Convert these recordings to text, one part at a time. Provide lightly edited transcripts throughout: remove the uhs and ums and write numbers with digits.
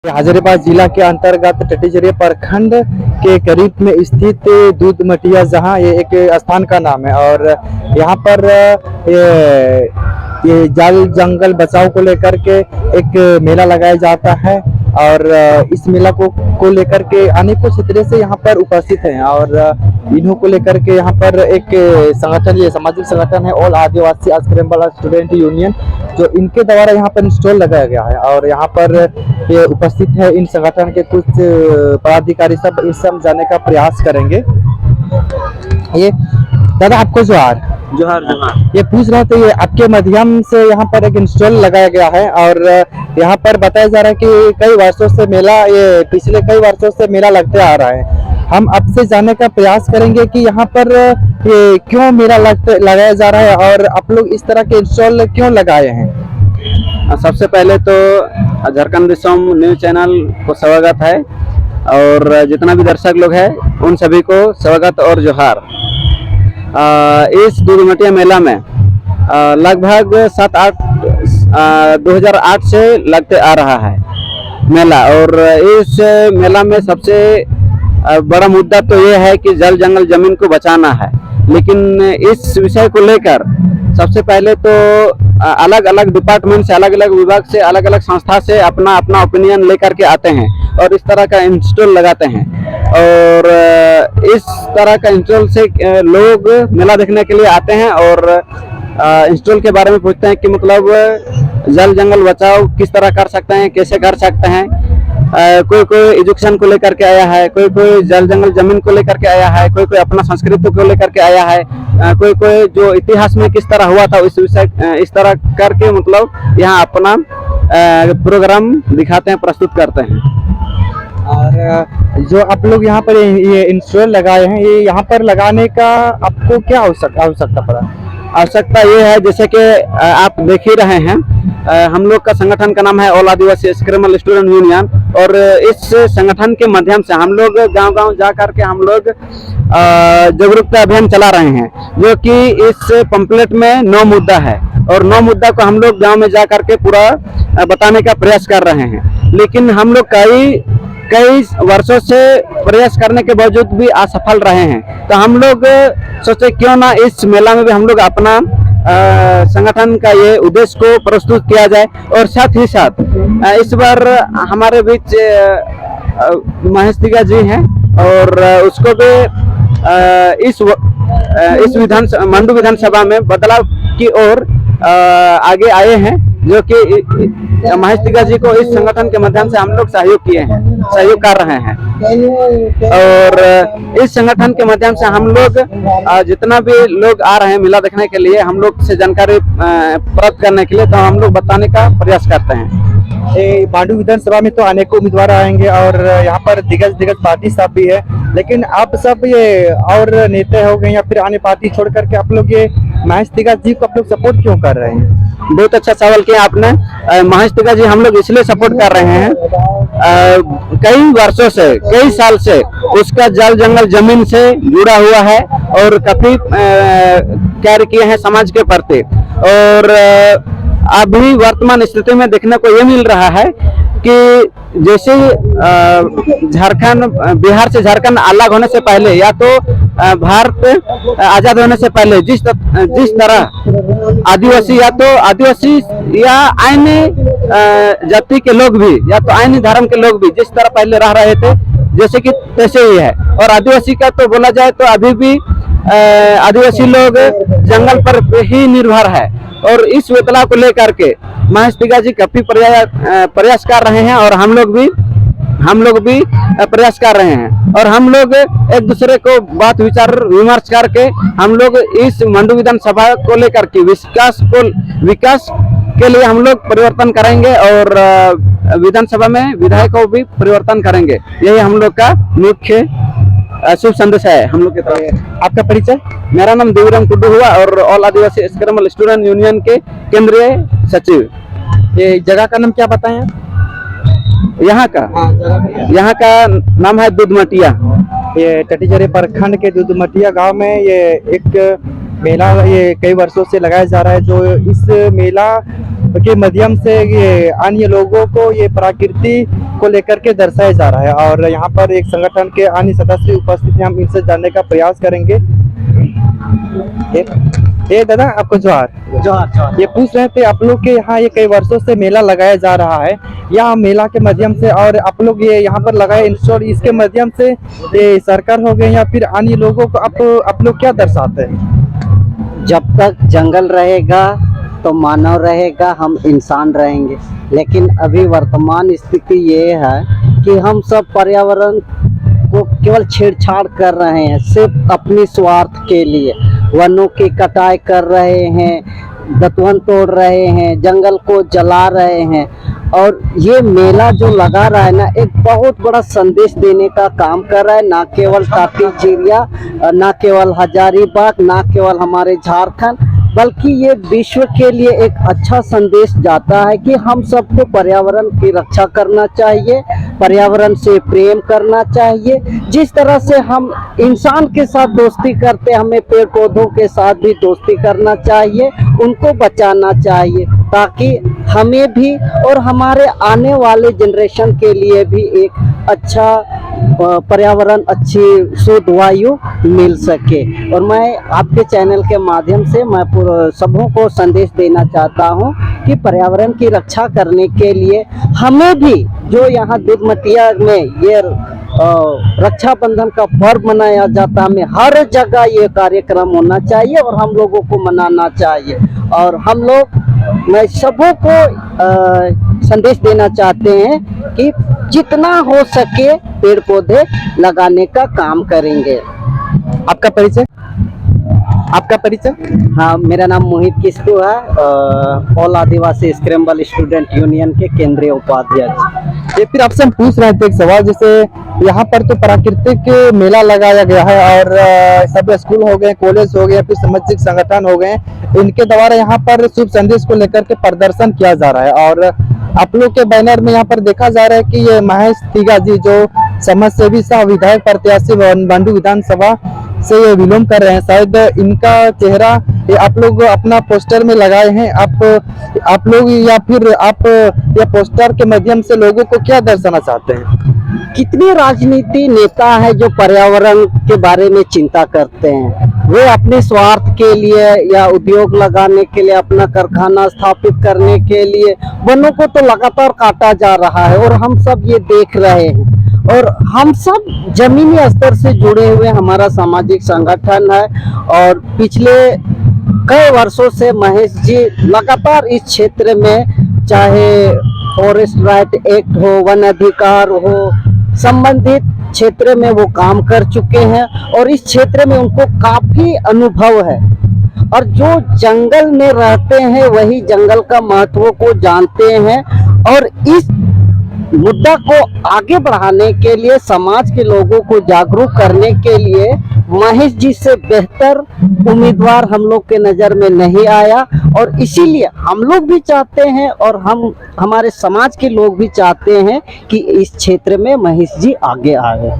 हजारीबाग जिला के अंतर्गत टटीजरी प्रखंड के करीब में स्थित दूध मटिया, जहां ये एक स्थान का नाम है और यहाँ पर ये जल जंगल बचाव को लेकर के एक मेला लगाया जाता है और इस मेला को लेकर के अनेकों क्षेत्रों से यहाँ पर उपस्थित हैं और इन्हों को लेकर के यहाँ पर एक संगठन, ये सामाजिक संगठन है ऑल आदिवासी स्क्रैम्बल स्टूडेंट यूनियन, जो इनके द्वारा यहाँ पर इंस्टॉल लगाया गया है और यहाँ पर ये उपस्थित है। इन संगठन के कुछ पदाधिकारी सब इस समझाने का प्रयास करेंगे। ये दादा, आपको जोहार जोहार जोहार। ये पूछ रहे थे, ये आपके माध्यम से यहाँ पर एक इंस्टॉल लगाया गया है और यहाँ पर बताया जा रहा है कि कई वर्षों से मेला, ये पिछले कई वर्षों से मेला लगते आ रहा है। हम आपसे जानने का प्रयास करेंगे कि यहाँ पर ये क्यों मेला लगाया जा रहा है और आप लोग इस तरह के इंस्टॉल क्यों लगाए हैं। सबसे पहले तो झारखंड दिसम न्यूज चैनल को स्वागत है और जितना भी दर्शक लोग हैं उन सभी को स्वागत और जोहार। इस दूध मटिया मेला में लगभग 2008 से लगते आ रहा है मेला और इस मेला में सबसे बड़ा मुद्दा तो ये है कि जल जंगल जमीन को बचाना है। लेकिन इस विषय को लेकर सबसे पहले तो अलग अलग डिपार्टमेंट से, अलग अलग विभाग से, अलग अलग संस्था से अपना अपना ओपिनियन लेकर के आते हैं और इस तरह का इंस्टॉल लगाते हैं और इस तरह का इंस्टॉल से लोग मेला देखने के लिए आते हैं और इंस्टॉल के बारे में पूछते हैं कि मतलब जल जंगल बचाओ किस तरह कर सकते हैं, कैसे कर सकते हैं। कोई एजुकेशन को लेकर के आया है, कोई जल जंगल जमीन को लेकर के आया है, कोई अपना संस्कृति को लेकर के आया है, कोई जो इतिहास में किस तरह हुआ था इस विषय, इस तरह करके मतलब यहाँ अपना प्रोग्राम दिखाते हैं, प्रस्तुत करते हैं। और जो आप लोग यहाँ पर ये इंस्टॉल लगाए हैं, ये यहाँ पर लगाने का आपको क्या आवश्यकता पड़ा। आवश्यकता ये है, जैसे कि आप देख ही रहे हैं, हम लोग का संगठन का नाम है ऑल आदिवासी स्क्रैम्बल स्टूडेंट यूनियन और इस संगठन के माध्यम से हम लोग गांव-गांव जा करके हम लोग जागरूकता अभियान चला रहे हैं, जो कि इस पंपलेट में 9 मुद्दा है और 9 मुद्दा को हम लोग गांव में जा करके पूरा बताने का प्रयास कर रहे हैं। लेकिन हम लोग कई वर्षों से प्रयास करने के बावजूद भी असफल रहे हैं, तो हम लोग सोचे क्यों ना इस मेला में भी हम लोग अपना संगठन का ये उद्देश्य को प्रस्तुत किया जाए और साथ ही साथ इस बार हमारे बीच महेश तिगा जी हैं और उसको भी इस मंडू विधानसभा में बदलाव की ओर आगे आए हैं, जो कि महेश तिगा जी को इस संगठन के माध्यम से हम लोग सहयोग कर रहे हैं और इस संगठन के माध्यम से हम लोग जितना भी लोग आ रहे हैं मेला देखने के लिए, हम लोग से जानकारी प्राप्त करने के लिए, तो हम लोग बताने का प्रयास करते हैं। मांडू विधानसभा में तो अनेकों उम्मीदवार आएंगे और यहाँ पर दिग्गज पार्टी सब भी है, लेकिन आप सब ये और नेता हो गए या फिर अन्य पार्टी छोड़ करके आप लोग ये महेश तिगा जी को आप लोग सपोर्ट क्यों कर रहे हैं। बहुत अच्छा सवाल किया आपने। महेश तिगा जी हम लोग इसलिए सपोर्ट कर रहे हैं, कई वर्षों से, कई साल से उसका जल जंगल जमीन से जुड़ा हुआ है और काफी कार्य किए हैं समाज के प्रति और अभी वर्तमान स्थिति में देखने को ये मिल रहा है कि जैसे झारखंड, बिहार से झारखंड अलग होने से पहले या तो भारत आजाद होने से पहले जिस तरह आदिवासी या अन्य जाति के लोग भी या तो अन्य धर्म के लोग भी जिस तरह पहले रह रहे थे, जैसे कि तैसे ही है। और आदिवासी का तो बोला जाए तो अभी भी आदिवासी लोग जंगल पर ही निर्भर है और इस बदलाव को लेकर के महेश तिगा जी काफी प्रयास कर रहे हैं और हम लोग भी प्रयास कर रहे हैं और हम लोग एक दूसरे को बात विचार विमर्श करके हम लोग इस मंडू विधानसभा को लेकर के विकास के लिए हम लोग परिवर्तन करेंगे और विधानसभा में विधायक को भी परिवर्तन करेंगे। यही हम लोग का मुख्य शुभ संदेश है हम लोग की तरफ। आपका परिचय। मेरा नाम देवीराम कुड्डू हुआ और ऑल आदिवासी स्क्रैम्बल स्टूडेंट यूनियन के केंद्रीय सचिव। ये जगह का नाम क्या बताएं आप। यहाँ का नाम है दूध मटिया। ये टटीजरी प्रखंड के दूध मटिया गांव में ये एक मेला ये कई वर्षों से लगाया जा रहा है। जो इस मेला के माध्यम से ये अन्य लोगों को ये प्रकृति को लेकर के दर्शाया जा रहा है। और यहाँ पर एक संगठन के अन्य सदस्य उपस्थित हैं, हम इनसे जानने का प्रयास करेंगे। ये दादा, आपको जोहार। ये पूछ रहे थे, आप लोग के यहाँ ये कई वर्षों से मेला लगाया जा रहा है, यहाँ मेला के माध्यम से, और आप लोग ये यहाँ पर लगाए इंस्टॉल, इसके माध्यम से ये सरकार हो गए या फिर अन्य लोगों को आप लोग क्या दर्शाते हैं? जब तक जंगल रहेगा तो मानव रहेगा, हम इंसान रहेंगे। लेकिन अभी वर्तमान स्थिति ये है कि हम सब पर्यावरण को केवल छेड़छाड़ कर रहे हैं, सिर्फ अपनी स्वार्थ के लिए। वनों की कटाई कर रहे हैं, दतवन तोड़ रहे हैं, जंगल को जला रहे हैं। और ये मेला जो लगा रहा है ना, एक बहुत बड़ा संदेश देने का काम कर रहा है, ना केवल टाटी चिड़िया, ना केवल हजारीबाग, ना केवल हमारे झारखंड, बल्कि ये विश्व के लिए एक अच्छा संदेश जाता है कि हम सबको पर्यावरण की रक्षा करना चाहिए, पर्यावरण से प्रेम करना चाहिए। जिस तरह से हम इंसान के साथ दोस्ती करते हैं, हमें पेड़ पौधों के साथ भी दोस्ती करना चाहिए, उनको बचाना चाहिए, ताकि हमें भी और हमारे आने वाले जनरेशन के लिए भी एक अच्छा पर्यावरण, अच्छी शुद्ध वायु मिल सके। और मैं आपके चैनल के माध्यम से मैं सबों को संदेश देना चाहता हूं कि पर्यावरण की रक्षा करने के लिए हमें भी, जो यहाँ दुधमटिया में ये रक्षाबंधन का पर्व मनाया जाता है, हमें हर जगह ये कार्यक्रम होना चाहिए और हम लोगों को मनाना चाहिए। और हम लोग, मैं सबों को संदेश देना चाहते हैं कि जितना हो सके पेड़ पौधे लगाने का काम करेंगे। आपका परिचय? हाँ, मेरा नाम मोहित किस्कू है, ऑल आदिवासी स्क्रैम्बल स्टूडेंट यूनियन के केंद्रीय उपाध्यक्ष। ये फिर आपसे हम पूछ रहे थे एक सवाल, जैसे यहाँ पर तो प्राकृतिक मेला लगाया गया है और सब स्कूल हो गए, कॉलेज हो गए, फिर सामाजिक संगठन हो गए, इनके द्वारा यहाँ पर शुभ संदेश को लेकर के प्रदर्शन किया जा रहा है। और आप लोग के बैनर में यहाँ पर देखा जा रहा है कि ये महेश तिगा जी, जो समाज सेवी सह विधायक प्रत्याशी बंडू विधानसभा से ये विलोम कर रहे हैं, शायद इनका चेहरा ये आप लोग अपना पोस्टर में लगाए हैं। आप लोग या फिर आप ये पोस्टर के माध्यम से लोगों को क्या दर्शाना चाहते हैं? कितने राजनीति नेता है जो पर्यावरण के बारे में चिंता करते हैं, वे अपने स्वार्थ के लिए या उद्योग लगाने के लिए, अपना कारखाना स्थापित करने के लिए वनों को तो लगातार काटा जा रहा है और हम सब ये देख रहे हैं। और हम सब जमीनी स्तर से जुड़े हुए हमारा सामाजिक संगठन है और पिछले कई वर्षों से महेश जी लगातार इस क्षेत्र में, चाहे फॉरेस्ट राइट एक्ट हो, वन अधिकार हो, संबंधित क्षेत्र में वो काम कर चुके हैं और इस क्षेत्र में उनको काफी अनुभव है। और जो जंगल में रहते हैं वही जंगल का महत्व को जानते हैं और इस मुद्दा को आगे बढ़ाने के लिए, समाज के लोगों को जागरूक करने के लिए महेश जी से बेहतर उम्मीदवार हम लोग के नज़र में नहीं आया। और इसीलिए हम लोग भी चाहते हैं और हमारे समाज के लोग भी चाहते हैं कि इस क्षेत्र में महेश जी आगे आए।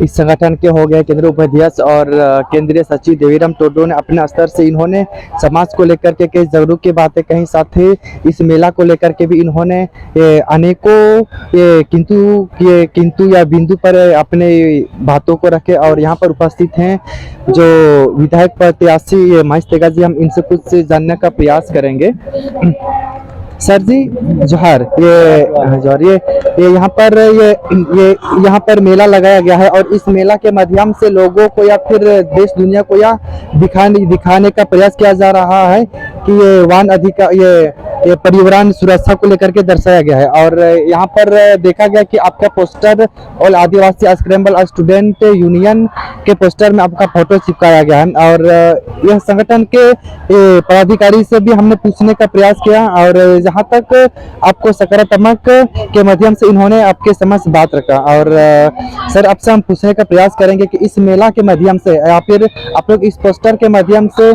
इस संगठन के हो गए केंद्रीय उपाध्यक्ष और केंद्रीय सचिव देवीराम टोडो ने अपने स्तर से इन्होंने समाज को लेकर के कई जागरूक की बातें कही, साथ ही इस मेला को लेकर के भी इन्होंने अनेकों किंतु या बिंदु पर अपने बातों को रखे। और यहाँ पर उपस्थित हैं जो विधायक प्रत्याशी महेश तिगा जी, हम इनसे कुछ जानने का प्रयास करेंगे। सर जी जोहार। ये यहाँ पर मेला लगाया गया है और इस मेला के माध्यम से लोगों को या फिर देश दुनिया को या दिखाने का प्रयास किया जा रहा है कि ये वन अधिकार, ये पर्यावरण सुरक्षा को लेकर के दर्शाया गया है। और यहाँ पर देखा गया कि आपका पोस्टर और आदिवासी स्क्रैम्बल स्टूडेंट यूनियन के पोस्टर में आपका फोटो चिपकाया गया है। और यह संगठन के पदाधिकारी से भी हमने पूछने का प्रयास किया और जहाँ तक आपको सकारात्मक के माध्यम से इन्होंने आपके समक्ष बात रखा। और सर, आपसे हम पूछने का प्रयास करेंगे कि इस मेला के माध्यम से या फिर आप लोग इस पोस्टर के माध्यम से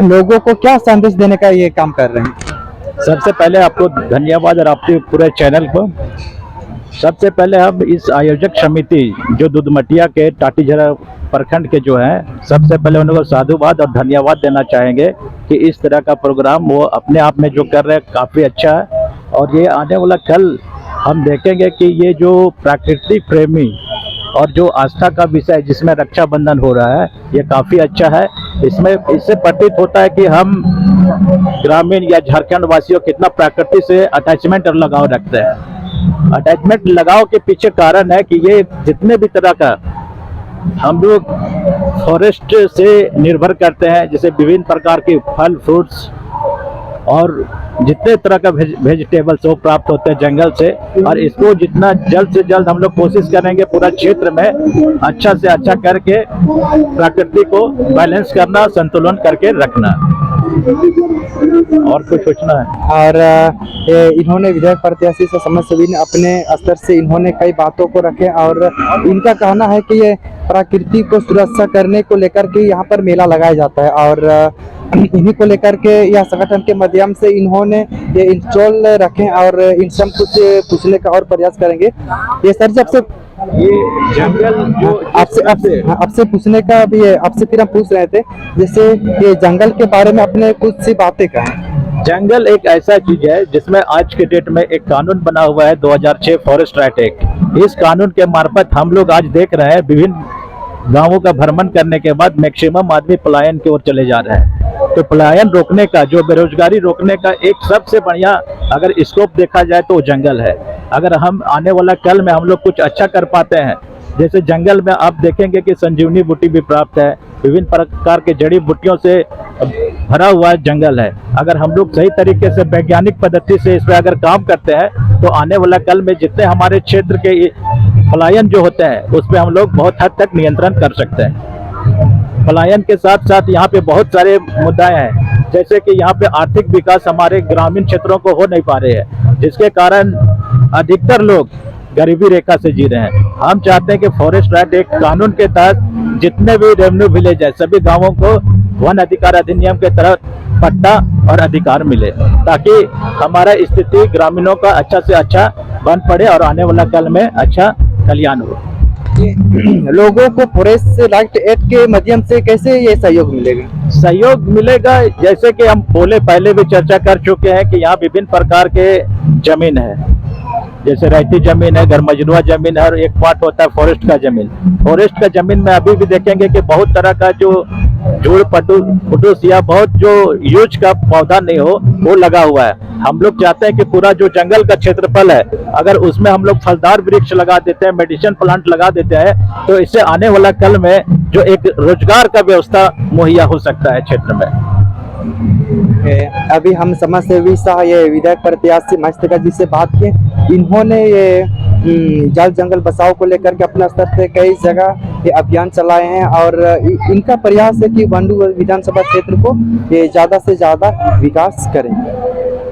लोगों को क्या संदेश देने का ये काम कर रहे हैं? सबसे पहले आपको धन्यवाद और आपके पूरे चैनल को। सबसे पहले हम इस आयोजक समिति जो दुधमटिया के टाटीझरा प्रखंड के जो हैं, सबसे पहले उनको साधुवाद और धन्यवाद देना चाहेंगे कि इस तरह का प्रोग्राम वो अपने आप में जो कर रहे हैं काफ़ी अच्छा है। और ये आने वाला कल हम देखेंगे कि ये जो प्राकृतिक प्रेमी और जो आस्था का विषय जिसमें रक्षाबंधन हो रहा है, ये काफ़ी अच्छा है। इसमें इससे प्रतीत होता है कि हम ग्रामीण या झारखंड वासियों कितना प्रकृति से अटैचमेंट और लगाव रखते हैं। अटैचमेंट लगाव के पीछे कारण है कि ये जितने भी तरह का हम लोग फॉरेस्ट से निर्भर करते हैं, जैसे विभिन्न प्रकार के फल फ्रूट्स और जितने तरह का वेजिटेबल्स वो प्राप्त होते हैं जंगल से, और इसको जितना जल्द से जल्द हम लोग कोशिश करेंगे पूरा क्षेत्र में अच्छा से अच्छा करके प्रकृति को बैलेंस करना, संतुलन करके रखना। और कुछ सोचना है। और इन्होंने विधायक प्रत्याशी से समस्त सभी ने अपने स्तर से इन्होंने कई बातों को रखे और इनका कहना है कि ये प्रकृति को सुरक्षा करने को लेकर के यहाँ पर मेला लगाया जाता है और इन्हीं को लेकर के यह संगठन के माध्यम से इन्होंने ये इंस्टॉल रखे और इनसे हम कुछ पूछने का और प्रयास करेंगे। ये सर जी आपसे ये जंगल जो आपसे पूछने का भी है, आपसे फिर हम पूछ रहे थे जैसे ये जंगल के बारे में अपने कुछ सी बातें कहें। जंगल एक ऐसा चीज है जिसमें आज के डेट में एक कानून बना हुआ है 2006 फॉरेस्ट राइट एक्ट। इस कानून के मार्फत हम लोग आज देख रहे हैं विभिन्न गांवों का भ्रमण करने के बाद मैक्सिमम आदमी पलायन की ओर चले जा रहे हैं। तो पलायन रोकने का, जो बेरोजगारी रोकने का एक सबसे बढ़िया अगर स्कोप देखा जाए तो जंगल है। अगर हम आने वाला कल में हम लोग कुछ अच्छा कर पाते हैं, जैसे जंगल में आप देखेंगे कि संजीवनी बूटी भी प्राप्त है, विभिन्न प्रकार के जड़ी बूटियों से भरा हुआ जंगल है। अगर हम लोग सही तरीके से वैज्ञानिक पद्धति से इस पर अगर काम करते हैं तो आने वाला कल में जितने हमारे क्षेत्र के पलायन जो होते हैं उस पर हम लोग बहुत हद तक नियंत्रण कर सकते हैं। पलायन के साथ साथ यहाँ पे बहुत सारे मुद्दे हैं, जैसे कि यहाँ पे आर्थिक विकास हमारे ग्रामीण क्षेत्रों को हो नहीं पा रहे हैं, जिसके कारण अधिकतर लोग गरीबी रेखा से जी रहे हैं। हम चाहते हैं कि फॉरेस्ट राइट एक्ट कानून के तहत जितने भी रेवेन्यू विलेज है सभी गांवों को वन अधिकार अधिनियम के तहत पट्टा और अधिकार मिले, ताकि हमारा स्थिति ग्रामीणों का अच्छा से अच्छा बन पड़े और आने वाला कल में अच्छा कल्याण हो। लोगों को फॉरेस्ट राइट एक्ट के माध्यम से कैसे ये सहयोग मिलेगा? सहयोग मिलेगा, जैसे कि हम पहले भी चर्चा कर चुके हैं कि यहाँ विभिन्न प्रकार के जमीन है, जैसे रैती जमीन है, गरमजरुआ जमीन है और एक पार्ट होता है फॉरेस्ट का जमीन। फॉरेस्ट का जमीन में अभी भी देखेंगे कि बहुत तरह का जो जूड़ फुटूस या बहुत जो यूज का पौधा नहीं हो वो लगा हुआ है। हम लोग चाहते हैं कि पूरा जो जंगल का क्षेत्रफल है अगर उसमें हम लोग फलदार वृक्ष लगा देते हैं, मेडिसिन प्लांट लगा देते हैं, तो इससे आने वाला कल में जो एक रोजगार का व्यवस्था मुहैया हो सकता है क्षेत्र में। अभी हम समाज सेवी शाह ये विधायक प्रत्याशी मस्तका जी से बात की। इन्होंने ये जल जंगल बचाव को लेकर के अपने स्तर से कई जगह ये अभियान चलाए हैं और इनका प्रयास है कि बंडू विधानसभा क्षेत्र को ये ज्यादा से ज्यादा विकास करें।